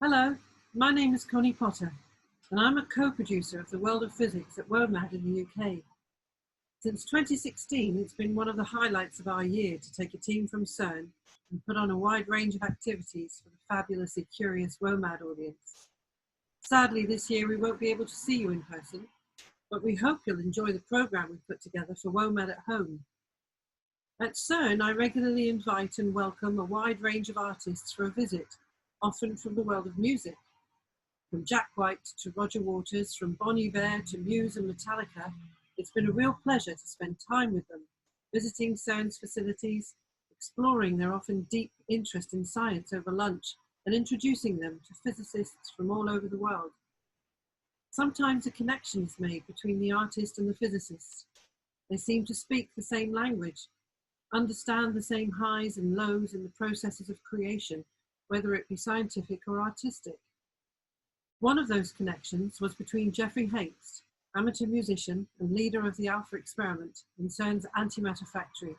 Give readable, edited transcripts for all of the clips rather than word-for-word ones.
Hello, my name is Connie Potter, and I'm a co-producer of The World of Physics at WOMAD in the UK. Since 2016, it's been one of the highlights of our year to take a team from CERN and put on a wide range of activities for the fabulously curious WOMAD audience. Sadly, this year we won't be able to see you in person, but we hope you'll enjoy the program we've put together for WOMAD at home. At CERN, I regularly invite and welcome a wide range of artists for a visit, often from the world of music. From Jack White to Roger Waters, from Bon Iver to Muse and Metallica, it's been a real pleasure to spend time with them, visiting CERN's facilities, exploring their often deep interest in science over lunch, and introducing them to physicists from all over the world. Sometimes a connection is made between the artist and the physicist. They seem to speak the same language, understand the same highs and lows in the processes of creation, whether it be scientific or artistic. One of those connections was between Jeffrey Hangst, amateur musician and leader of the Alpha experiment in CERN's antimatter factory,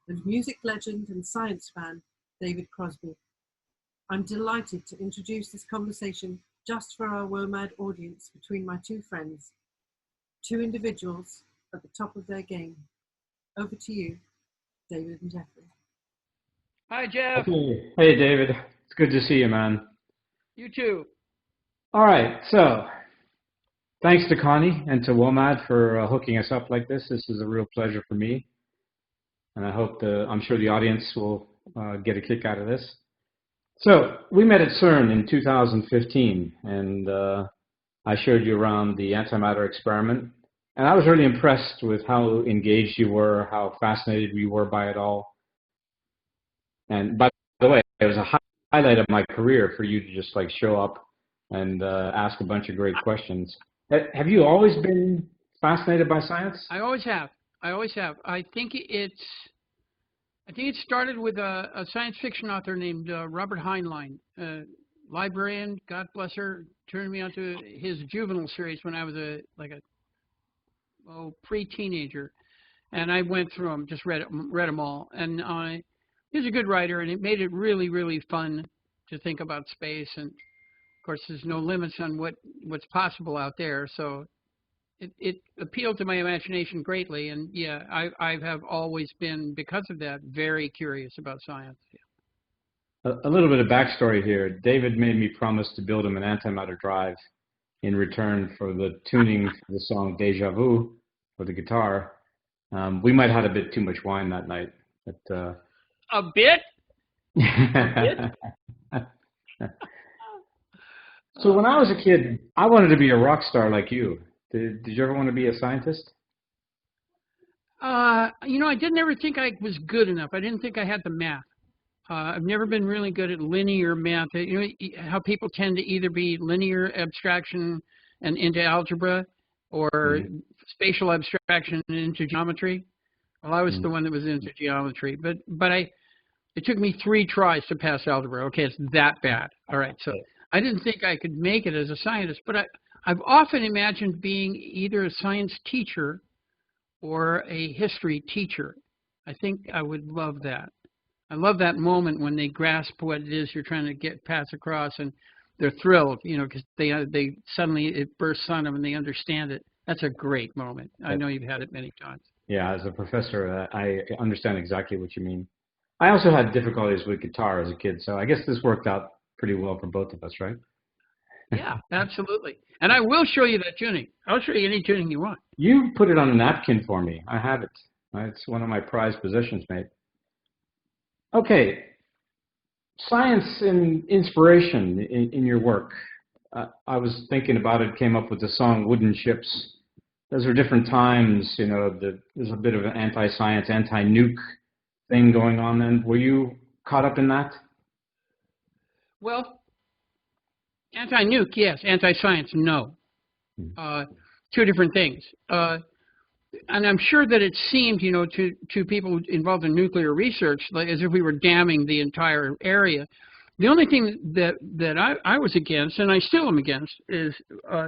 and music legend and science fan, David Crosby. I'm delighted to introduce this conversation just for our WOMAD audience between my two friends, two individuals at the top of their game. Over to you, David and Jeffrey. Hi, Jeff. Hey, David. It's good to see you, man. You too. All right. So thanks to Connie and to WOMAD for hooking us up like this. This is a real pleasure for me. And I'm sure the audience will get a kick out of this. So we met at CERN in 2015, and I showed you around the antimatter experiment. And I was really impressed with how engaged you were, how fascinated you were by it all. And by the way, it was a highlight of my career for you to just like show up and ask a bunch of great questions. Have you always been fascinated by science? I always have. I think it started with a science fiction author named Robert Heinlein, librarian, God bless her, turned me onto his juvenile series when I was a pre-teenager, and I went through them, just read them all, and he's a good writer, and it made it really, really fun to think about space. And of course, there's no limits on what's possible out there. So it appealed to my imagination greatly. And yeah, I have always been, because of that, very curious about science. Yeah. A little bit of backstory here. David made me promise to build him an antimatter drive in return for the tuning for the song Deja Vu for the guitar. We might have had a bit too much wine that night, but a bit? A bit? So when I was a kid, I wanted to be a rock star like you. Did you ever want to be a scientist? I didn't ever think I was good enough. I didn't think I had the math. I've never been really good at linear math. You know how people tend to either be linear abstraction and into algebra, or spatial abstraction and into geometry. Well, I was the one that was into geometry, but it took me 3 tries to pass algebra. Okay, it's that bad. All right, so I didn't think I could make it as a scientist, but I've often imagined being either a science teacher or a history teacher. I think I would love that. I love that moment when they grasp what it is you're trying to pass across, and they're thrilled, because they suddenly it bursts on them and they understand it. That's a great moment. I know you've had it many times. Yeah, as a professor, I understand exactly what you mean. I also had difficulties with guitar as a kid, so I guess this worked out pretty well for both of us, right? Yeah, absolutely. And I will show you that tuning. I'll show you any tuning you want. You put it on a napkin for me. I have it. It's one of my prized possessions, mate. Okay, science and inspiration in your work. I was thinking about it, came up with the song Wooden Ships. Those are different times, there's a bit of an anti-science, anti-nuke thing going on then. Were you caught up in that? Well, anti-nuke, yes. Anti-science, no. 2 different things. And I'm sure that it seemed, to people involved in nuclear research, like as if we were damming the entire area. The only thing that I was against, and I still am against, is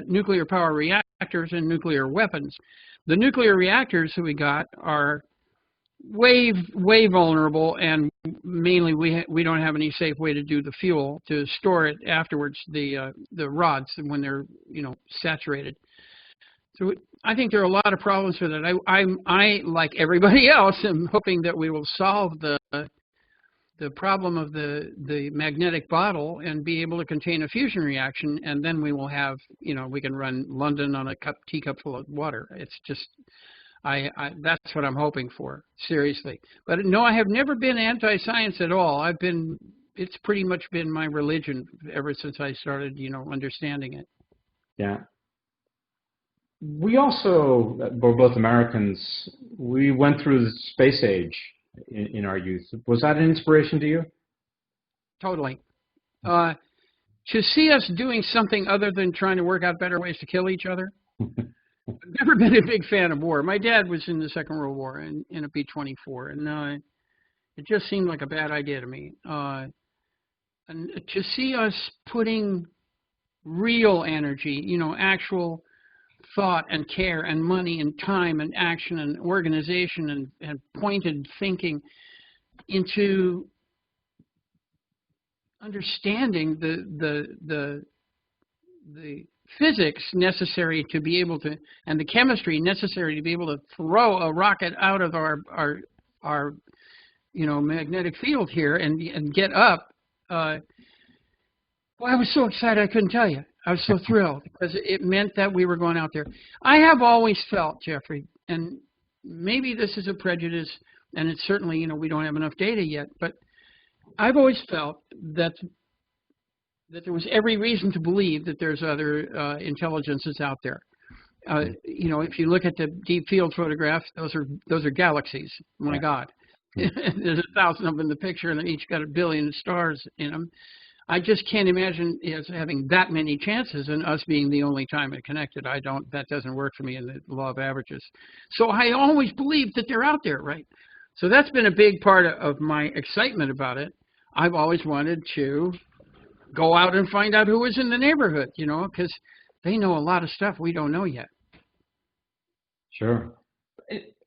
nuclear power reactors and nuclear weapons. The nuclear reactors that we got are way vulnerable, and mainly we don't have any safe way to do the fuel to store it afterwards. The rods when they're saturated. So I think there are a lot of problems with it. I like everybody else am hoping that we will solve the problem of the magnetic bottle and be able to contain a fusion reaction, and then we will have we can run London on a teacup full of water. It's just that's what I'm hoping for, seriously. But no, I have never been anti-science at all. It's pretty much been my religion ever since I started, understanding it. Yeah. We also, we're both Americans, we went through the space age in our youth. Was that an inspiration to you? Totally. To see us doing something other than trying to work out better ways to kill each other. I've never been a big fan of war. My dad was in the Second World War in a B-24, and it just seemed like a bad idea to me. And to see us putting real energy, actual thought and care and money and time and action and organization and pointed thinking into understanding the physics necessary to be able to, and the chemistry necessary to be able to throw a rocket out of our magnetic field here and get up. Well, I was so excited I couldn't tell you. I was so thrilled because it meant that we were going out there. I have always felt, Jeffrey, and maybe this is a prejudice, and it's certainly, we don't have enough data yet, but I've always felt that there was every reason to believe that there's other intelligences out there. If you look at the deep field photographs, those are galaxies. My God. There's 1,000 of them in the picture, and they each got 1 billion stars in them. I just can't imagine as having that many chances and us being the only time it connected. That doesn't work for me in the law of averages. So I always believed that they're out there, right? So that's been a big part of my excitement about it. I've always wanted to go out and find out who was in the neighborhood, because they know a lot of stuff we don't know yet. Sure.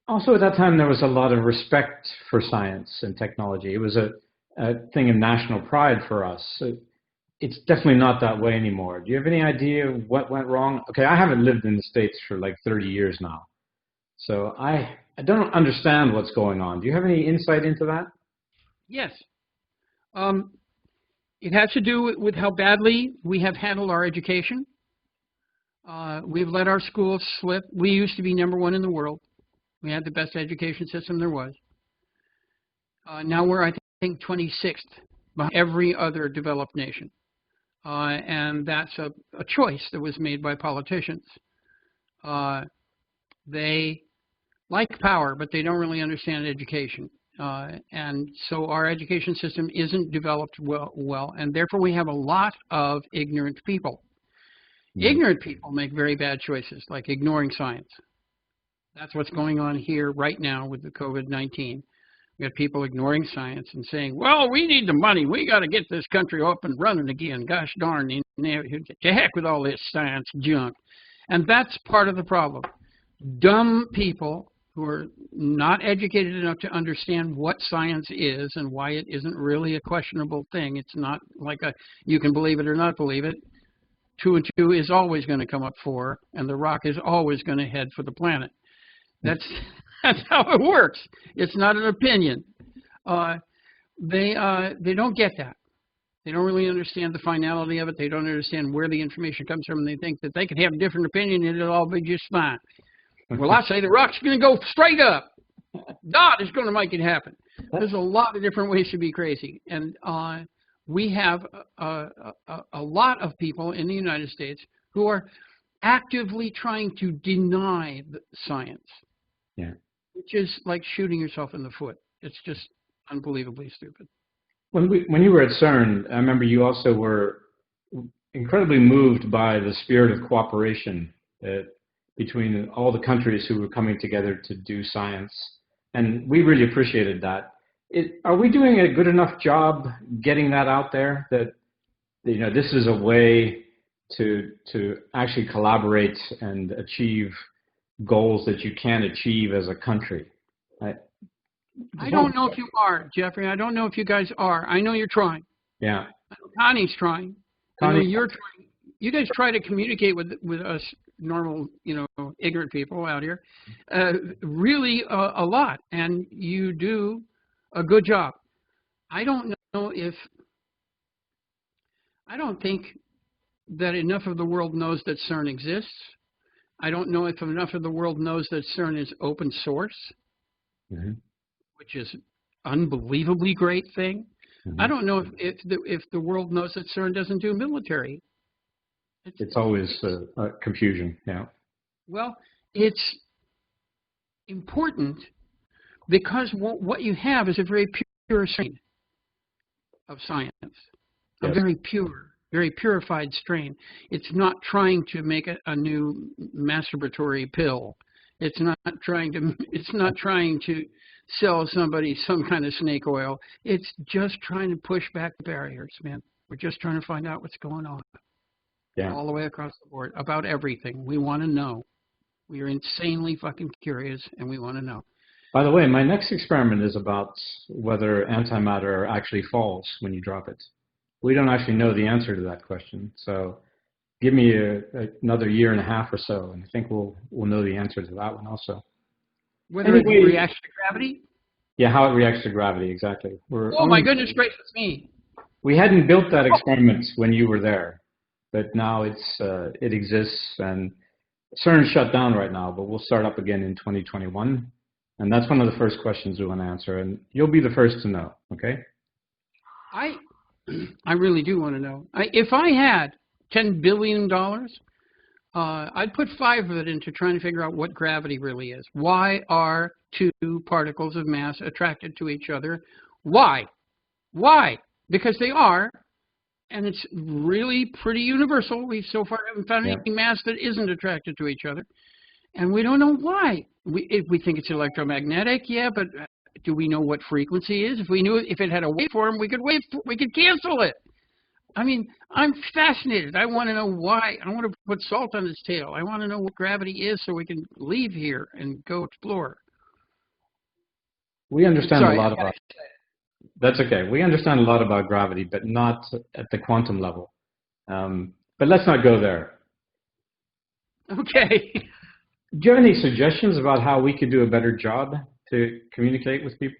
Also, at that time, there was a lot of respect for science and technology. It was a thing of national pride for us. It's definitely not that way anymore. Do you have any idea what went wrong? Okay, I haven't lived in the States for like 30 years now, so I don't understand what's going on. Do you have any insight into that? Yes. It has to do with how badly we have handled our education. We've let our schools slip. We used to be #1 in the world. We had the best education system there was. Now we're, I think, 26th by every other developed nation. And that's a choice that was made by politicians. They like power, but they don't really understand education. And so our education system isn't developed well, and therefore we have a lot of ignorant people. Ignorant people make very bad choices, like ignoring science. That's what's going on here right now with the COVID-19. We got people ignoring science and saying, well, we need the money. We got to get this country up and running again. Gosh darn, to heck with all this science junk. And that's part of the problem. Dumb people who are not educated enough to understand what science is and why it isn't really a questionable thing. It's not like you can believe it or not believe it. 2 and 2 is always going to come up 4, and the rock is always going to head for the planet. That's how it works. It's not an opinion. They don't get that. They don't really understand the finality of it. They don't understand where the information comes from, and they think that they can have a different opinion and it'll all be just fine. Well, I say the rock's going to go straight up. God is going to make it happen. There's a lot of different ways to be crazy, and we have a lot of people in the United States who are actively trying to deny the science. Yeah. Which is like shooting yourself in the foot. It's just unbelievably stupid. When you were at CERN, I remember you also were incredibly moved by the spirit of cooperation between all the countries who were coming together to do science, and we really appreciated that. Are we doing a good enough job getting that out there, that this is a way to actually collaborate and achieve goals that you can't achieve as a country? I don't know if you are, Jeffrey. I don't know if you guys are. I know you're trying. Yeah. Connie's trying. Connie, I know you're trying. You guys try to communicate with us normal, ignorant people out here, really a lot, and you do a good job. I don't think that enough of the world knows that CERN exists. I don't know if enough of the world knows that CERN is open source, which is unbelievably great thing. I don't know if the world knows that CERN doesn't do military. It's always confusion, yeah. Well, it's important because what you have is a very pure strain of science, a very pure, very purified strain. It's not trying to make a new masturbatory pill. It's not trying to sell somebody some kind of snake oil. It's just trying to push back the barriers, man. We're just trying to find out what's going on. Yeah. All the way across the board about everything. We want to know. We are insanely fucking curious, and we want to know. By the way, my next experiment is about whether antimatter actually falls when you drop it. We don't actually know the answer to that question. So give me another year and a half or so, and I think we'll know the answer to that one also. Whether it reacts to gravity? Yeah, how it reacts to gravity, exactly. My goodness gracious me. We hadn't built that experiment when you were there, but now it exists, and CERN's shut down right now, but we'll start up again in 2021, and that's one of the first questions we want to answer, and you'll be the first to know, okay? I really do want to know. If I had $10 billion, I'd put 5 of it into trying to figure out what gravity really is. Why are two particles of mass attracted to each other? Why? Why? Because they are, and it's really pretty universal. We so far haven't found any mass that isn't attracted to each other, and we don't know why. We think it's electromagnetic, yeah, but do we know what frequency is? If we knew if it had a waveform, we could cancel it. I mean, I'm fascinated. I want to know why. I want to put salt on its tail. I want to know what gravity is so we can leave here and go explore. We understand a lot about it. That's okay. We understand a lot about gravity, but not at the quantum level. But let's not go there. Okay. Do you have any suggestions about how we could do a better job to communicate with people?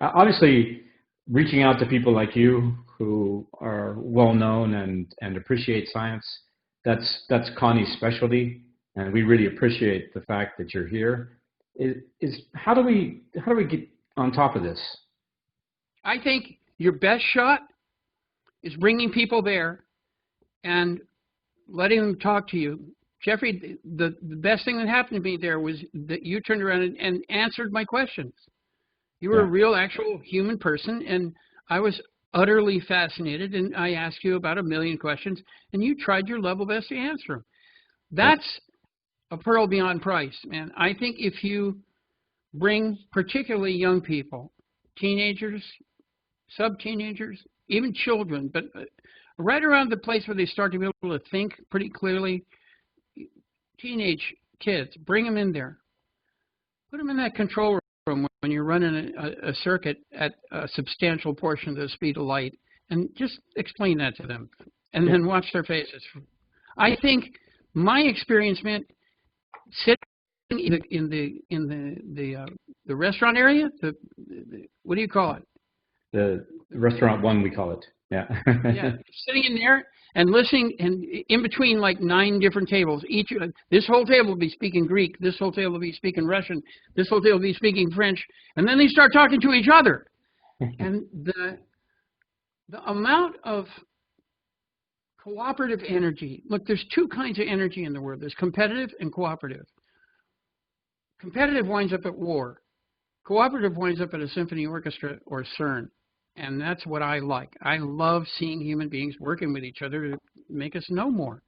Obviously, reaching out to people like you who are well-known and appreciate science, that's Connie's specialty, and we really appreciate the fact that you're here. How do we get on top of this? I think your best shot is bringing people there and letting them talk to you. Jeffrey, the best thing that happened to me there was that you turned around and answered my questions. You were a real, actual human person, and I was utterly fascinated, and I asked you about 1 million questions, and you tried your level best to answer them. That's a pearl beyond price, man. I think if you bring particularly young people, teenagers, sub-teenagers, even children, but right around the place where they start to be able to think pretty clearly, teenage kids, bring them in there. Put them in that control room when you're running a circuit at a substantial portion of the speed of light, and just explain that to them, and then watch their faces. I think my experience meant sitting in the restaurant area. What do you call it? The restaurant 1, we call it. Yeah. Yeah, sitting in there and listening, and in between like 9 different tables. This whole table will be speaking Greek. This whole table will be speaking Russian. This whole table will be speaking French. And then they start talking to each other. And the amount of cooperative energy. Look, there's 2 kinds of energy in the world. There's competitive and cooperative. Competitive winds up at war. Cooperative winds up at a symphony orchestra or CERN. And that's what I like. I love seeing human beings working with each other to make us know more.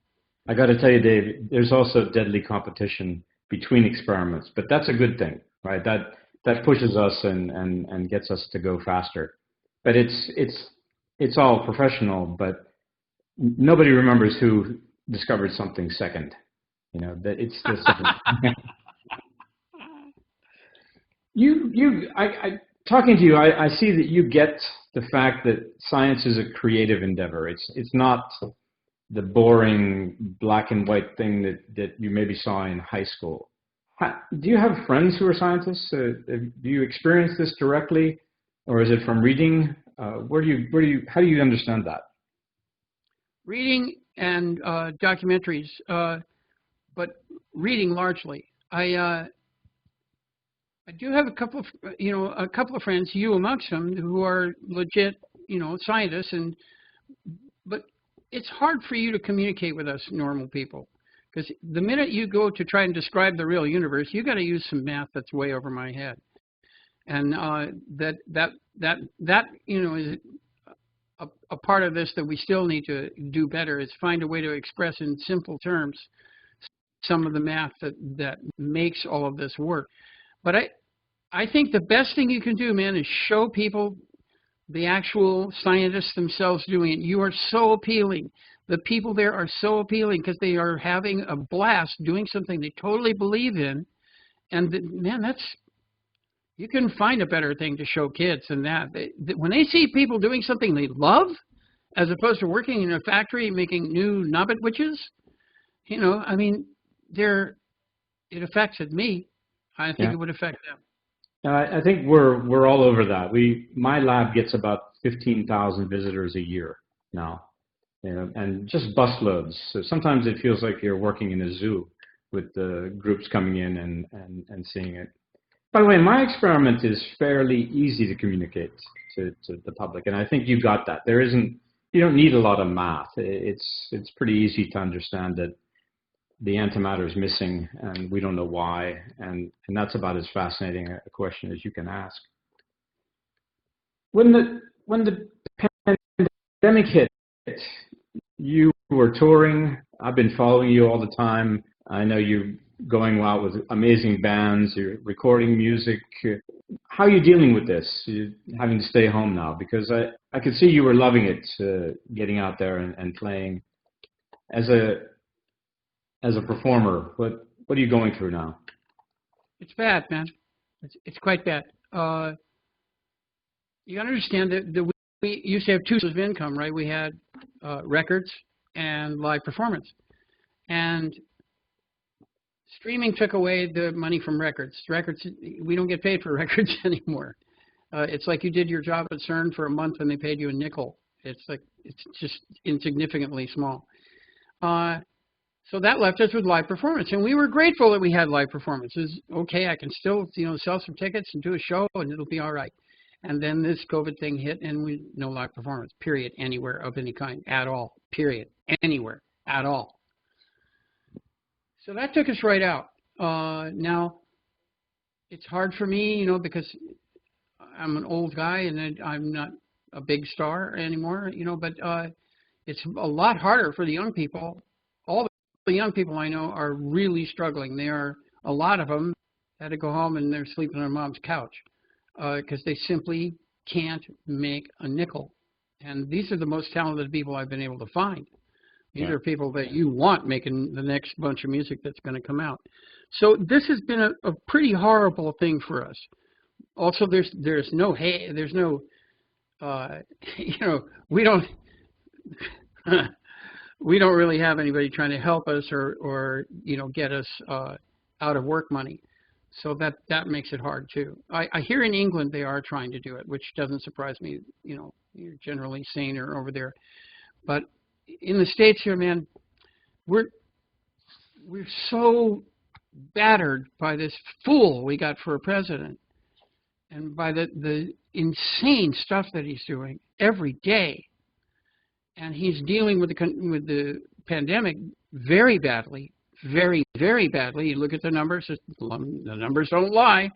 I got to tell you, Dave, there's also deadly competition between experiments, but that's a good thing, right? That pushes us and gets us to go faster. But it's all professional, but nobody remembers who discovered something second. You know, that it's just talking to you, I see that you get the fact that science is a creative endeavor. It's not the boring black and white thing that you maybe saw in high school. Do you have friends who are scientists? Do you experience this directly, or is it from reading? How do you understand that? Reading and documentaries, but reading largely. I do have a couple of friends, you amongst them, who are legit, scientists, but it's hard for you to communicate with us normal people, because the minute you go to try and describe the real universe, you got to use some math that's way over my head, and that is a part of this that we still need to do better, is find a way to express in simple terms some of the math that makes all of this work. But I think the best thing you can do, man, is show people the actual scientists themselves doing it. You are so appealing. The people there are so appealing because they are having a blast doing something they totally believe in. And man, you can find a better thing to show kids than that. When they see people doing something they love, as opposed to working in a factory making new knobbit-witches, it affected me. I think it would affect them. I think we're all over that. My lab gets about 15,000 visitors a year now, and just busloads. So sometimes it feels like you're working in a zoo with the groups coming in and seeing it. By the way, my experiment is fairly easy to communicate to the public, and I think you got that. You don't need a lot of math. It's pretty easy to understand that the antimatter is missing, and we don't know why, and that's about as fascinating a question as you can ask. When the pandemic hit, you were touring. I've been following you all the time. I know you're going out with amazing bands. You're recording music. How are you dealing with this? You're having to stay home now, because I could see you were loving it, getting out there and playing. As a performer, what are you going through now? It's bad, man. It's quite bad. You understand that we used to have two sources of income, right? We had records and live performance. And streaming took away the money from records. We don't get paid for records anymore. It's like you did your job at CERN for a month and they paid you a nickel. It's just insignificantly small. So that left us with live performance, and we were grateful that we had live performances. Okay, I can still, sell some tickets and do a show, and it'll be all right. And then this COVID thing hit, and no live performance, period, anywhere of any kind, at all, period, anywhere, at all. So that took us right out. Now, it's hard for me, because I'm an old guy, and I'm not a big star anymore, but it's a lot harder for the young people. The young people I know are really struggling. A lot of them had to go home and they're sleeping on mom's couch because they simply can't make a nickel. And these are the most talented people I've been able to find. These are people that you want making the next bunch of music that's going to come out. So this has been a pretty horrible thing for us. Also, there's no we don't. We don't really have anybody trying to help us or get us out of work money. So that makes it hard too. I hear in England they are trying to do it, which doesn't surprise me. You're generally saner over there. But in the States here, man, we're so battered by this fool we got for a president, and by the insane stuff that he's doing every day. And he's dealing with the pandemic very badly, very, very badly. You look at the numbers; the numbers don't lie.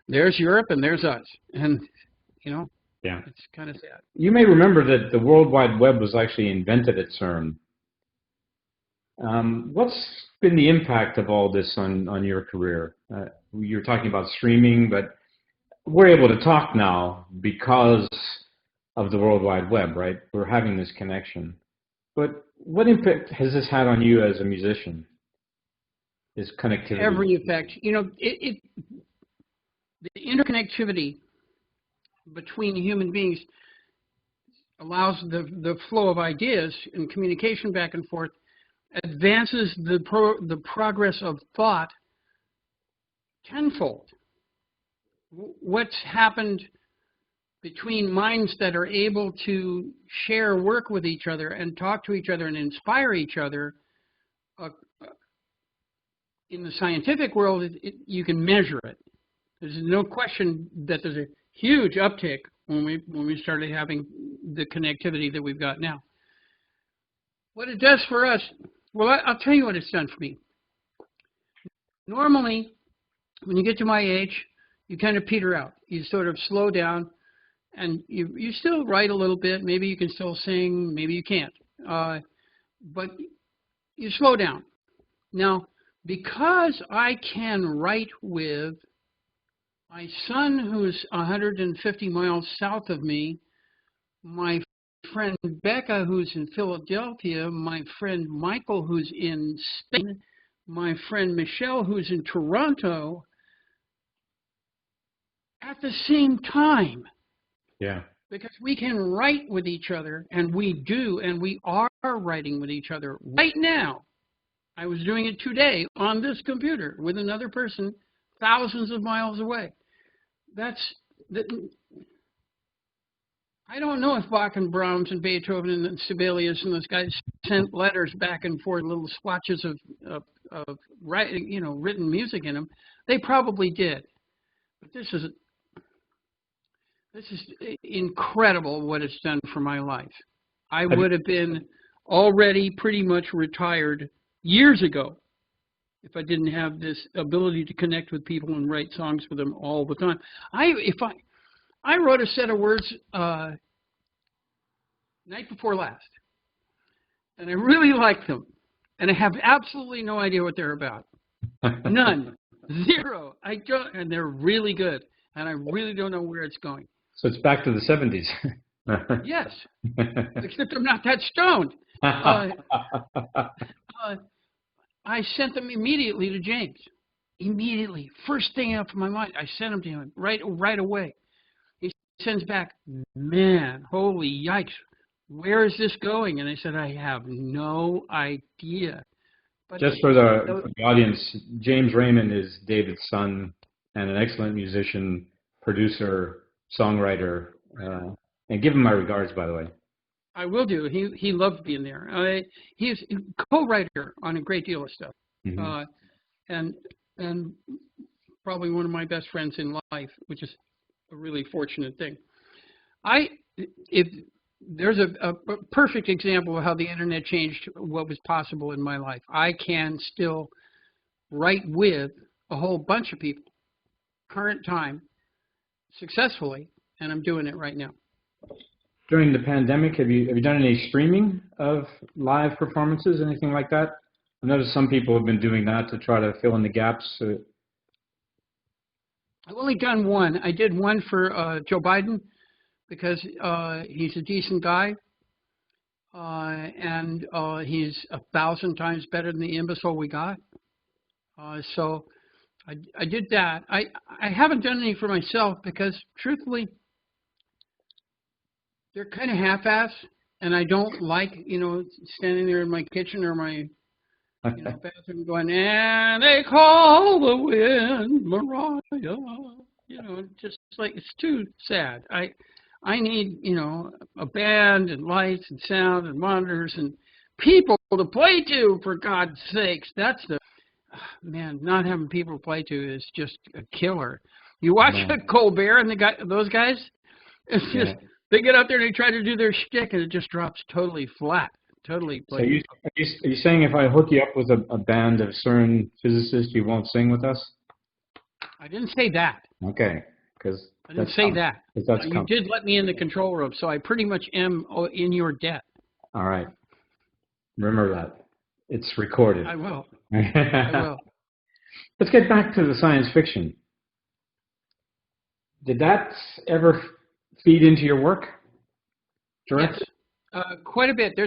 There's Europe and there's us, and it's kind of sad. You may remember that the World Wide Web was actually invented at CERN. What's been the impact of all this on your career? You're talking about streaming, but we're able to talk now because of the World Wide Web, right? We're having this connection. But what impact has this had on you as a musician, this connectivity? Every effect. The interconnectivity between human beings allows the flow of ideas and communication back and forth, advances the progress of thought tenfold. What's happened between minds that are able to share work with each other and talk to each other and inspire each other, in the scientific world, you can measure it. There's no question that there's a huge uptick when we started having the connectivity that we've got now. What it does for us, well, I'll tell you what it's done for me. Normally, when you get to my age, you kind of peter out. You sort of slow down, and you still write a little bit. Maybe you can still sing, maybe you can't. But you slow down. Now, because I can write with my son, who's 150 miles south of me, my friend Becca, who's in Philadelphia, my friend Michael, who's in Spain, my friend Michelle, who's in Toronto, at the same time. Yeah. Because we can write with each other, and we do, and we are writing with each other right now. I was doing it today on this computer with another person thousands of miles away. I don't know if Bach and Brahms and Beethoven and Sibelius and those guys sent letters back and forth, little swatches of writing, written music in them. They probably did. But this is incredible what it's done for my life. I would have been already pretty much retired years ago if I didn't have this ability to connect with people and write songs with them all the time. I wrote a set of words night before last, and I really liked them, and I have absolutely no idea what they're about. None. Zero. I don't, and they're really good, and I really don't know where it's going. So it's back to the 70s. Yes, except I'm not that stoned. I sent them immediately to James. Immediately. First thing out of my mind, I sent them to him right away. He sends back, man, holy yikes, where is this going? And I said, I have no idea. But just for the audience, James Raymond is David's son and an excellent musician, producer, songwriter. And give him my regards, by the way. I will do. He loved being there. He's a co-writer on a great deal of stuff, and probably one of my best friends in life, which is a really fortunate thing. If there's a perfect example of how the internet changed what was possible in my life. I can still write with a whole bunch of people, current time, successfully, and I'm doing it right now. During the pandemic, have you done any streaming of live performances, anything like that? I noticed some people have been doing that to try to fill in the gaps. I've only done one. I did one for Joe Biden because he's a decent guy, and he's 1,000 times better than the imbecile we got. So I did that. I haven't done any for myself because, truthfully, they're kind of half-ass, and I don't like, standing there in my kitchen or my bathroom going, and they call the wind Mariah. Just like, it's too sad. I need, a band and lights and sound and monitors and people to play to, for God's sakes. That's man, not having people to play to is just a killer. You watch Colbert and those guys, it's just... They get out there and they try to do their shtick, and it just drops totally flat, totally flat. So are you saying if I hook you up with a band of CERN physicists, you won't sing with us? I didn't say that. Okay, because I didn't say that. You did let me in the control room, so I pretty much am in your debt. All right. Remember that. It's recorded. I will. I will. Let's get back to the science fiction. Did that ever feed into your work directly? Yes, quite a bit.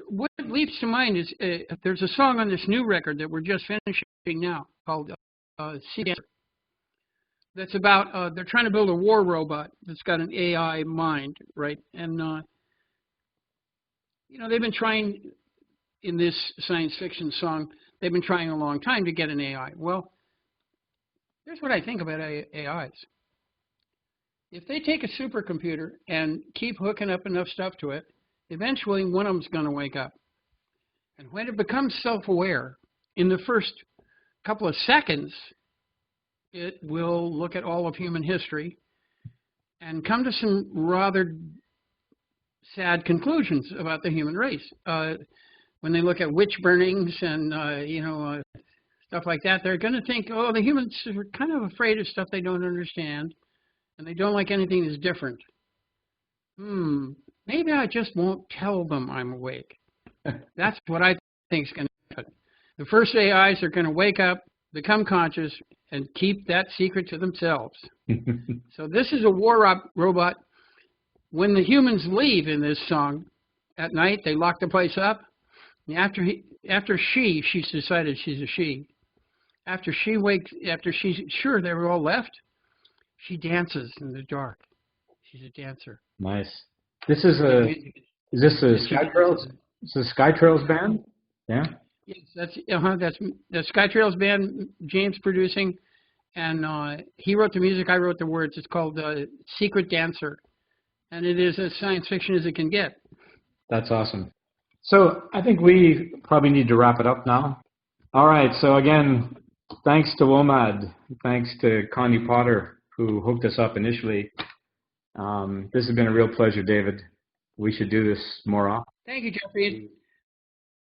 What leaps to mind is there's a song on this new record that we're just finishing now called Sea Dancer. that's about, they're trying to build a war robot that's got an AI mind, right? And, you know, they've been trying, in this science fiction song, they've been trying a long time to get an AI. Well, here's what I think about AIs. If they take a supercomputer and keep hooking up enough stuff to it, eventually one of them's going to wake up. And when it becomes self-aware, in the first couple of seconds, it will look at all of human history and come to some rather sad conclusions about the human race. When they look at witch burnings and, stuff like that, they're going to think, oh, the humans are kind of afraid of stuff they don't understand, and they don't like anything that's different. Maybe I just won't tell them I'm awake. That's what I think is going to happen. The first AIs are going to wake up, become conscious, and keep that secret to themselves. So this is a war robot. When the humans leave in this song at night, they lock the place up. And she's decided she's a she. After she's sure they were all left, she dances in the dark. She's a dancer. Nice. Is this a Skytrails? Is this Skytrails band? Yeah. Yes, that's the Skytrails band. James producing, and he wrote the music. I wrote the words. It's called "Secret Dancer," and it is as science fiction as it can get. That's awesome. So I think we probably need to wrap it up now. All right. So again, thanks to WOMAD. Thanks to Connie Potter, who hooked us up initially. This has been a real pleasure, David. We should do this more often. Thank you, Jeffrey.